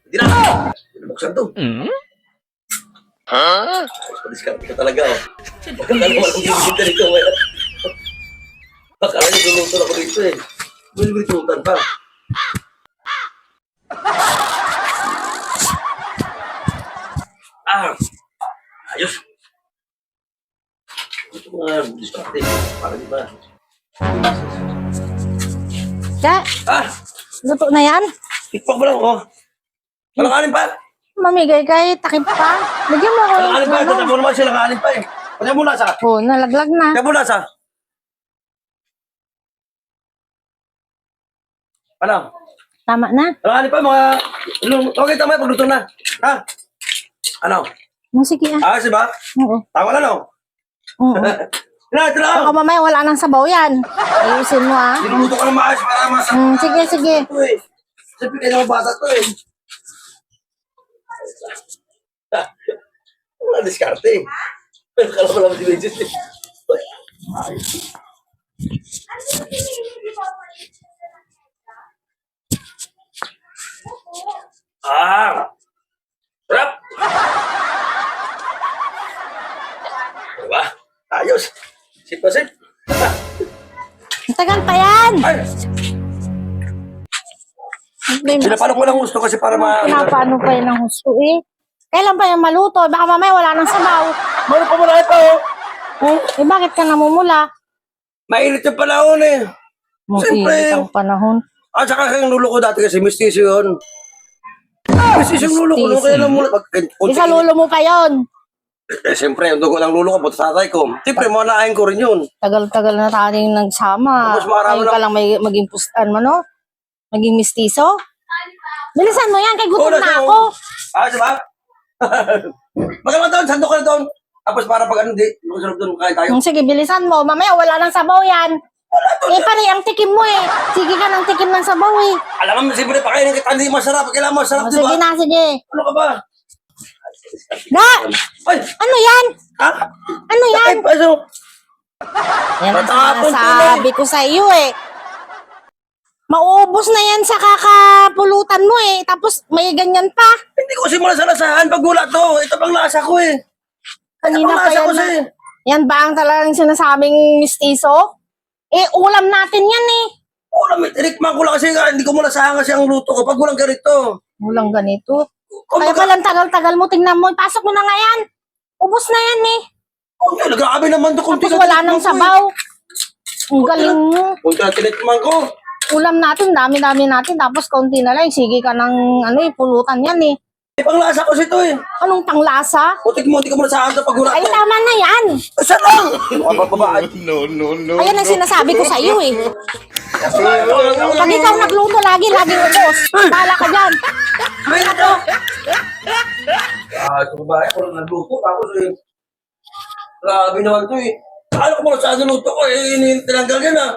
Hindi na. Binubuksan to. Discarte ka talaga, oh. Akala mo walang bibigyan ka rito, eh. Akala niyo luluto ako rito, eh. Binibigyan pa. Ayos. Ito mga discarte. Para di ba? Luto na yan? Tikpak mo lang, oh. Malakanin pa. Mamigay kay takip pa. Lagyan mo ako. Malakanin pa. Tatap mo naman siya, lakanin pa, eh. Pagyan mo nasa. Oh, nalaglag na. Pagyan mo nasa. Ano? Tama na. Malakanin pa, mga... Okay, tama, pagluto na. Ha? Ano? Sige ah. Ayos, ba? Oo. Tama na, no? Oo. Ito lang. Baka mamaya wala nang sabaw yan. Ayusin mo ah. Niluto ka ng maayos para masarap. Sige, sige. Ito, eh. Sabi kayo ng bata to, eh. Wala diskarte, eh. Kala mo lang si Regis, eh. Sarap! Diba? Ayos! Sip pa sip! Tagal pa yan. Ay! Pinapalo ko lang gusto kasi para Pinapano pa yan ang husto eh. Kailan pa yan maluto? Baka mamaya wala nang sabaw. Meron pa muna ito, oh. Eh bakit ka namumula? Mainit yung panahon, eh. Mainit ang panahon. At saka yung lulo ko dati kasi mistiso yun. Mistiso yung lulo ko. Nung kaya lang muna. Isa lulo mo pa yon. Eh, siyempre, yung dugo ng lulo ko, punta sa tatay ko. Siyempre, manahin ko rin yun. Tagal-tagal na tayong nagsama. Tapos marami Ngayon ka lang may maging pustan mo, no? Maging mistiso. Bilisan mo yan, kay gutom na ako. Diba? Magalang doon, sandok ka na doon. Tapos para pag ano, di, sarap doon, kain tayo. Sige, bilisan mo. Mamaya wala nang sabaw yan. Eh, pare, ang tikim mo eh. Sige ka ng tikim ng sabaw eh. Alam mo, siyempre, pakainin kita, hindi masarap. Kailangan masarap, diba? Sige na, sige. Ano ka ba? Na! Ay! Ano yan? Ha? Ano yan? Ay, paso. Yan ang Matapon sinasabi ko sa iyo eh. Mauubos na yan sa kakapulutan mo eh. Tapos may ganyan pa. Hindi ko simula sa lasahan pag wala to. Ito pang lasa ko eh. Kanina pa yan na. Yan ba ang talagang sinasabing mistiso? Eh, ulam natin yan eh. Wala, may tinikman ko lang kasi hindi ko muna sahan kasi ang luto ko pag walang ganito. Ulang ganito. Kung Kaya palang tagal-tagal mo, tingnan mo. Pasok mo na nga yan. Ubos na yan eh. Grabe naman to. Tapos wala nang sabaw. Ang galing mo. Kung tinikman ko. Ulam natin, dami-dami natin. Tapos kaunti na lang. Sige ka ng pulutan yan eh. Eh, pang lasa ko sito eh. Anong panglasa? Putik mo, hindi ko muna sahan pag wala Ay, to. tama na yan. Saan lang? Babaan. No. Ayan ang sinasabi ko sa iyo eh. Pag ikaw nagluto lagi ubos. Bala ka dyan. Ay, ito. Ito babae ko lang nagluto. Tapos eh. Grabe naman to eh. Ano ko muna sa luto ko eh. Tinanggal yan ah.